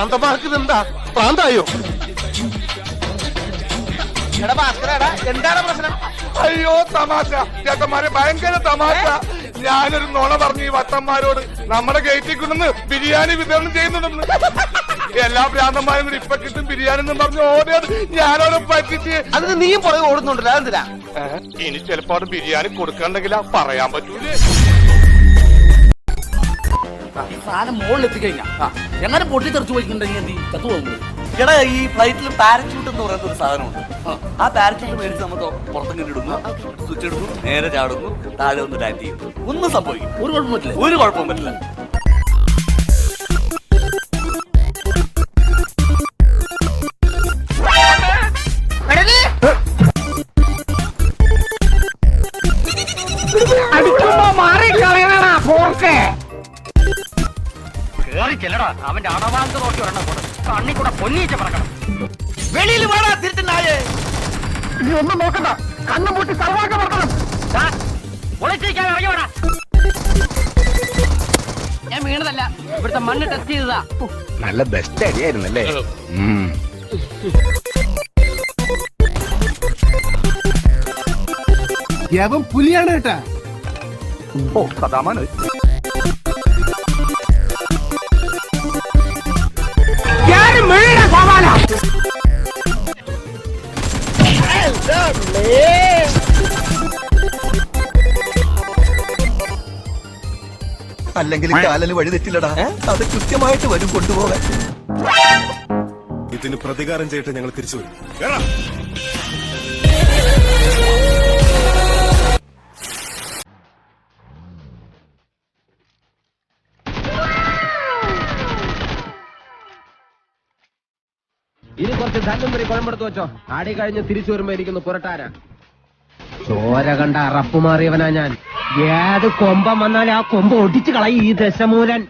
പ്രാന്തമാർക്ക് ഇതെന്താ പ്രാന്തായോ? എന്താണ് പ്രശ്നം? അയ്യോ തമാശ ചേട്ടന്മാരെ, ഭയങ്കര തമാശ. ഞാനൊരു നുണ പറഞ്ഞു ഈ വട്ടന്മാരോട്. നമ്മുടെ ഗേറ്റിൽ കൊണ്ടുവന്ന് ബിരിയാണി വിതരണം ചെയ്യുന്നുണ്ടെന്ന്. എല്ലാ ഭ്രാന്തന്മാരും കൂടി ഇപ്പൊ കിട്ടും ബിരിയാണി എന്ന് പറഞ്ഞു ഓടിയത് ഞാനോട് പറ്റിച്ച്. അതിന് നീയും പുറകെ ഓടുന്നുണ്ടല്ലോ, അതെന്തിനാ? ഇനി ചിലപ്പോ അവിടെ ബിരിയാണി കൊടുക്കണ്ടെങ്കിലാ പറയാൻ പറ്റൂലേ. സാധനം മുകളിൽ എത്തിക്കഴിഞ്ഞാ എങ്ങനെ പൊട്ടിത്തെറിച്ചു പോയിട്ടുണ്ടെങ്കിൽ എന്ത് ചത്തു പോകുന്നത്? എടാ, ഈ ഫ്ലൈറ്റിൽ പാരച്യൂട്ട് എന്ന് പറയുന്ന ഒരു സാധനമുണ്ട്. ആ പാരച്യൂട്ട് മേടിച്ച് നമുക്ക് പുറത്തേക്ക് ഇടുന്നു, സ്വിച്ച് ഇടുന്നു, നേരെ ചാടുന്നു, താഴെ ഒന്ന് ലാൻഡ് ചെയ്യുന്നു. ഒന്നും സംഭവിക്കും, ഒരു കുഴപ്പം പറ്റില്ല. ഒരു കുഴപ്പവും പറ്റില്ല. അവന്റെ അണവാന്ത് നോക്കി ഒരെണ്ണം കണ്ണി കൂടെ പൊന്നിയിച്ച പറക്കണം. വെളിയിൽ വേണ തിരുത്തുന്നായേ. നീ ഒന്നും നോക്കണ്ട, കണ്ണു പൂട്ടി സർവാക്ക പറക്കണം. ഒളിച്ചിരിക്കാൻ ഇറങ്ങി വേണം. ഞാൻ വീണതല്ല, ഇവിടുത്തെ മണ്ണ് ടെസ്റ്റ് ചെയ്തതാ. നല്ല ബെസ്റ്റ് അടിയായിരുന്നല്ലേ? യവൻ പുലിയാണ് കേട്ടാ. ഓ കഥാമാന അല്ലെങ്കിൽ കാലന് വഴി തെറ്റില്ലടാ, അത് കൃത്യമായിട്ട് വരും കൊണ്ടുപോകാൻ. ഇതിന് പ്രതികാരം ചെയ്തിട്ട് ഞങ്ങൾ തിരിച്ചു വരും. ഇനി കുറച്ച് ധനം വരെ കുഴമ്പെടുത്ത് വെച്ചോ. ആടി കഴിഞ്ഞ് തിരിച്ചു വരുമ്പോ എനിക്കൊന്ന് പുരട്ടാരാ. ചോര കണ്ട അറപ്പ് മാറിയവനാ ഞാൻ. ഏത് കൊമ്പം വന്നാലും ആ കൊമ്പ് ഒടിച്ചു കളയും ഈ ദശമൂലൻ.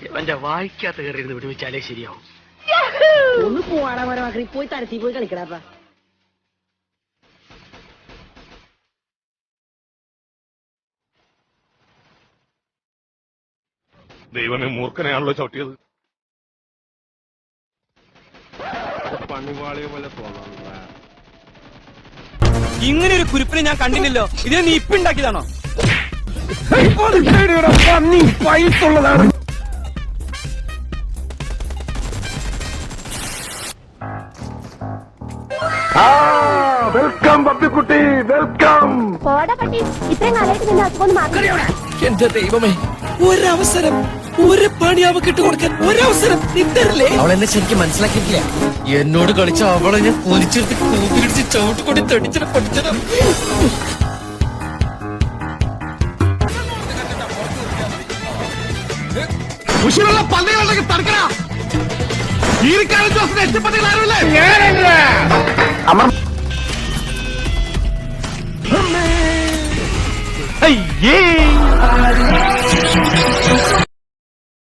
ഇവന്റെ വായിക്കാത്ത കയറിയിരുന്ന് വിടുവിച്ചാലേ ശരിയാവും. ഒന്ന് പോവാടാ മരമാക്കി, പോയി തരത്തി പോയി കളിക്കടാ. ദൈവമേ, മൂർഖനെയാണല്ലോ ചവിട്ടിയത്. ഇങ്ങനെ ഒരു കുരിപ്പിനെ ഞാൻ കണ്ടില്ലല്ലോ. ഇതിനെ നീ ഇപ്പൊ ഉണ്ടാക്കിയതാണോ? പൈസുള്ളതാണ്. Welcome പപ്പിക്കുട്ടി, welcome. ഇത്രയും കാലമായിട്ട് നിന്നെ അസുഖം മാറി. എന്റെ ദൈവമേ, ഒരവസരം, ഒരു പണി അവ കിട്ടുകൊടുക്കാൻ ഒരവസരം നിന്നല്ലേ? അവളെന്നെ ശരിക്കും മനസ്സിലാക്കിയിട്ടില്ല. എന്നോട് കളിച്ച അവളെ ഞാൻ പൊലിച്ചെടുത്ത് കൂപ്പിടിച്ച് ചവിട്ടുകൊടി തടിച്ചിട്ട് പഠിച്ചത്. ഉഷിലുള്ള പള്ളികളുണ്ടെങ്കിൽ തടുക്കണ. ഈരിക്കാലം ജോസിന് എത്തിപ്പതികളാരുമില്ലേ? അയ്യേ